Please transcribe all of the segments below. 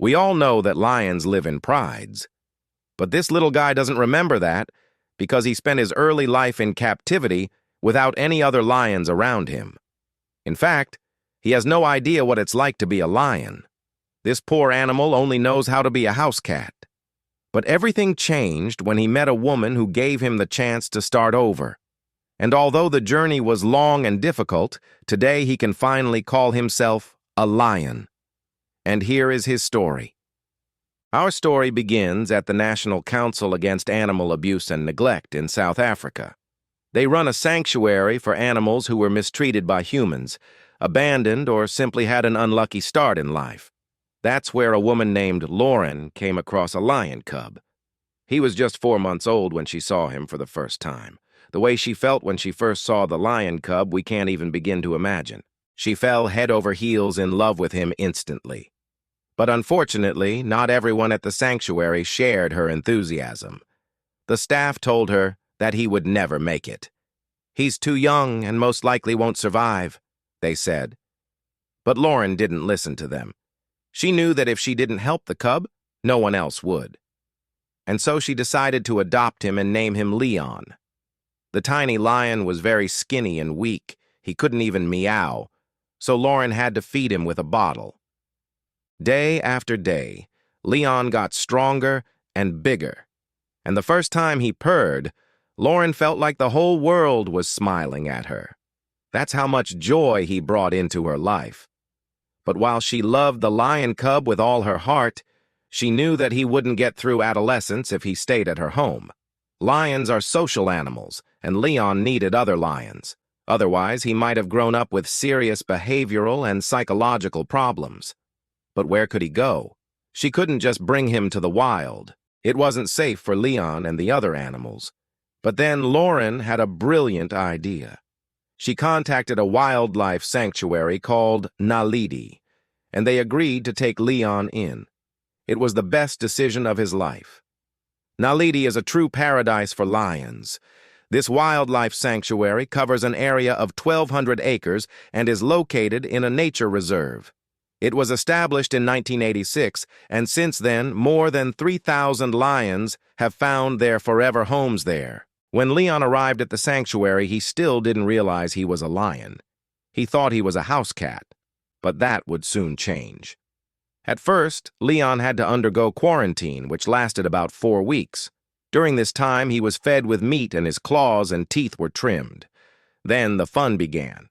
We all know that lions live in prides, but this little guy doesn't remember that because he spent his early life in captivity without any other lions around him. In fact, he has no idea what it's like to be a lion. This poor animal only knows how to be a house cat. But everything changed when he met a woman who gave him the chance to start over. And although the journey was long and difficult, today he can finally call himself a lion. And here is his story. Our story begins at the National Council Against Animal Abuse and Neglect in South Africa. They run a sanctuary for animals who were mistreated by humans, abandoned, or simply had an unlucky start in life. That's where a woman named Lauren came across a lion cub. He was just 4 months old when she saw him for the first time. The way she felt when she first saw the lion cub, we can't even begin to imagine. She fell head over heels in love with him instantly. But unfortunately, not everyone at the sanctuary shared her enthusiasm. The staff told her that he would never make it. "He's too young and most likely won't survive," they said. But Lauren didn't listen to them. She knew that if she didn't help the cub, no one else would. And so she decided to adopt him and name him Leon. The tiny lion was very skinny and weak. He couldn't even meow, so Lauren had to feed him with a bottle. Day after day, Leon got stronger and bigger. And the first time he purred, Lauren felt like the whole world was smiling at her. That's how much joy he brought into her life. But while she loved the lion cub with all her heart, she knew that he wouldn't get through adolescence if he stayed at her home. Lions are social animals, and Leon needed other lions. Otherwise, he might have grown up with serious behavioral and psychological problems. But where could he go? She couldn't just bring him to the wild. It wasn't safe for Leon and the other animals. But then Lauren had a brilliant idea. She contacted a wildlife sanctuary called Naledi, and they agreed to take Leon in. It was the best decision of his life. Naledi is a true paradise for lions. This wildlife sanctuary covers an area of 1,200 acres and is located in a nature reserve. It was established in 1986, and since then, more than 3,000 lions have found their forever homes there. When Leon arrived at the sanctuary, he still didn't realize he was a lion. He thought he was a house cat, but that would soon change. At first, Leon had to undergo quarantine, which lasted about 4 weeks. During this time, he was fed with meat and his claws and teeth were trimmed. Then the fun began.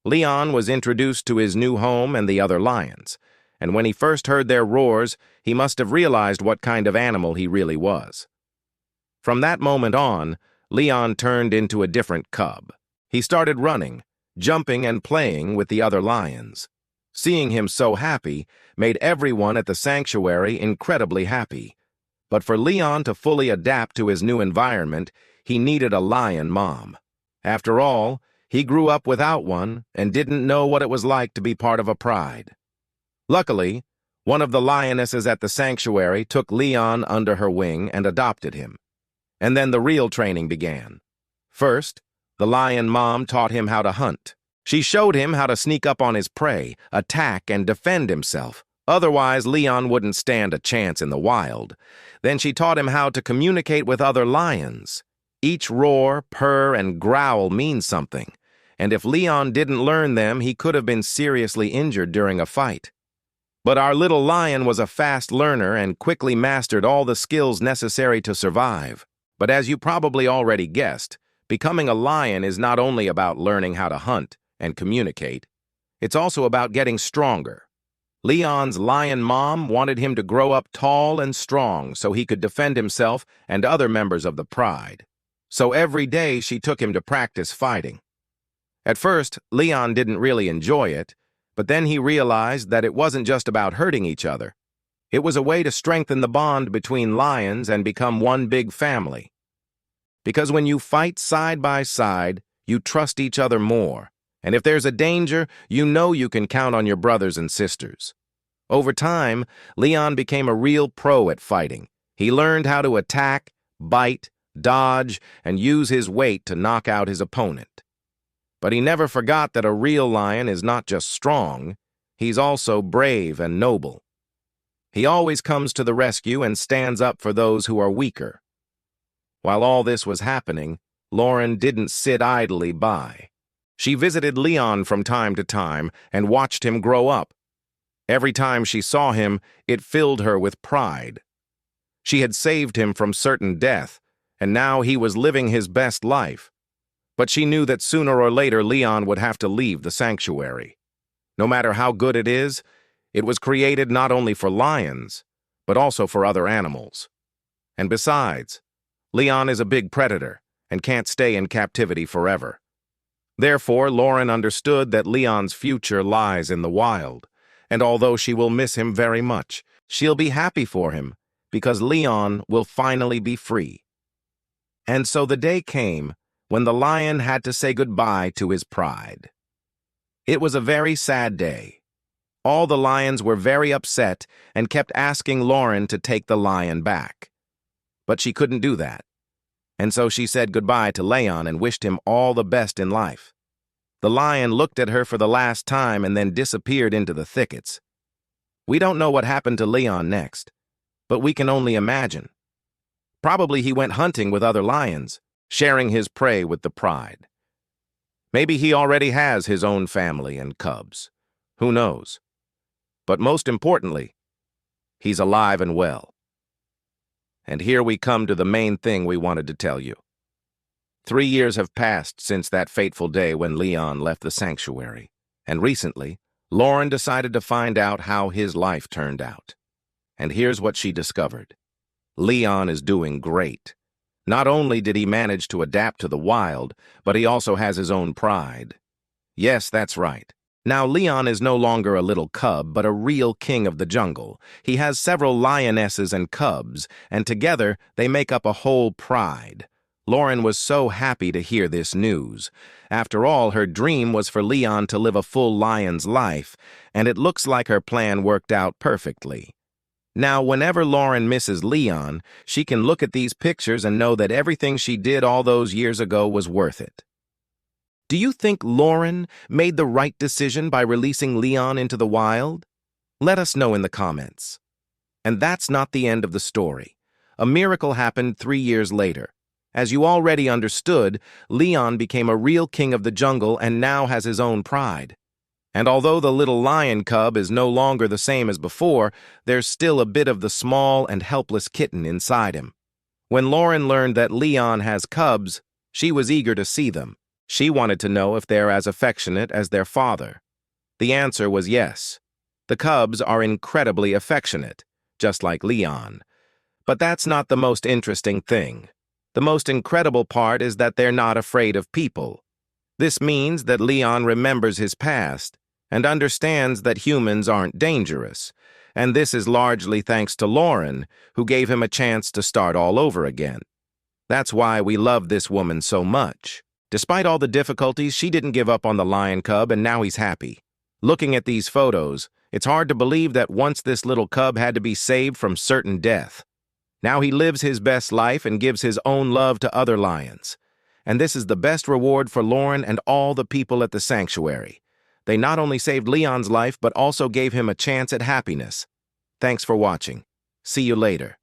Leon was introduced to his new home and the other lions, and when he first heard their roars, he must have realized what kind of animal he really was. From that moment on, Leon turned into a different cub. He started running, jumping, and playing with the other lions. Seeing him so happy made everyone at the sanctuary incredibly happy. But for Leon to fully adapt to his new environment, he needed a lion mom. After all, he grew up without one and didn't know what it was like to be part of a pride. Luckily, one of the lionesses at the sanctuary took Leon under her wing and adopted him. And then the real training began. First, the lion mom taught him how to hunt. She showed him how to sneak up on his prey, attack, and defend himself. Otherwise, Leon wouldn't stand a chance in the wild. Then she taught him how to communicate with other lions. Each roar, purr, and growl means something, and if Leon didn't learn them, he could have been seriously injured during a fight. But our little lion was a fast learner and quickly mastered all the skills necessary to survive. But as you probably already guessed, becoming a lion is not only about learning how to hunt and communicate, it's also about getting stronger. Leon's lion mom wanted him to grow up tall and strong so he could defend himself and other members of the pride. So every day she took him to practice fighting. At first, Leon didn't really enjoy it, but then he realized that it wasn't just about hurting each other. It was a way to strengthen the bond between lions and become one big family. Because when you fight side by side, you trust each other more. And if there's a danger, you know you can count on your brothers and sisters. Over time, Leon became a real pro at fighting. He learned how to attack, bite, dodge, and use his weight to knock out his opponent. But he never forgot that a real lion is not just strong, he's also brave and noble. He always comes to the rescue and stands up for those who are weaker. While all this was happening, Lauren didn't sit idly by. She visited Leon from time to time and watched him grow up. Every time she saw him, it filled her with pride. She had saved him from certain death, and now he was living his best life. But she knew that sooner or later Leon would have to leave the sanctuary. No matter how good it is, it was created not only for lions, but also for other animals. And besides, Leon is a big predator and can't stay in captivity forever. Therefore, Lauren understood that Leon's future lies in the wild, and although she will miss him very much, she'll be happy for him because Leon will finally be free. And so the day came when the lion had to say goodbye to his pride. It was a very sad day. All the lions were very upset and kept asking Lauren to take the lion back. But she couldn't do that. And so she said goodbye to Leon and wished him all the best in life. The lion looked at her for the last time and then disappeared into the thickets. We don't know what happened to Leon next, but we can only imagine. Probably he went hunting with other lions, sharing his prey with the pride. Maybe he already has his own family and cubs. Who knows? But most importantly, he's alive and well. And here we come to the main thing we wanted to tell you. 3 years have passed since that fateful day when Leon left the sanctuary, and recently, Lauren decided to find out how his life turned out. And here's what she discovered. Leon is doing great. Not only did he manage to adapt to the wild, but he also has his own pride. Yes, that's right. Now Leon is no longer a little cub, but a real king of the jungle. He has several lionesses and cubs, and together they make up a whole pride. Lauren was so happy to hear this news. After all, her dream was for Leon to live a full lion's life, and it looks like her plan worked out perfectly. Now, whenever Lauren misses Leon, she can look at these pictures and know that everything she did all those years ago was worth it. Do you think Lauren made the right decision by releasing Leon into the wild? Let us know in the comments. And that's not the end of the story. A miracle happened 3 years later. As you already understood, Leon became a real king of the jungle and now has his own pride. And although the little lion cub is no longer the same as before, there's still a bit of the small and helpless kitten inside him. When Lauren learned that Leon has cubs, she was eager to see them. She wanted to know if they're as affectionate as their father. The answer was yes. The cubs are incredibly affectionate, just like Leon. But that's not the most interesting thing. The most incredible part is that they're not afraid of people. This means that Leon remembers his past and understands that humans aren't dangerous, and this is largely thanks to Lauren, who gave him a chance to start all over again. That's why we love this woman so much. Despite all the difficulties, she didn't give up on the lion cub, and now he's happy. Looking at these photos, it's hard to believe that once this little cub had to be saved from certain death. Now he lives his best life and gives his own love to other lions. And this is the best reward for Lauren and all the people at the sanctuary. They not only saved Leon's life, but also gave him a chance at happiness. Thanks for watching. See you later.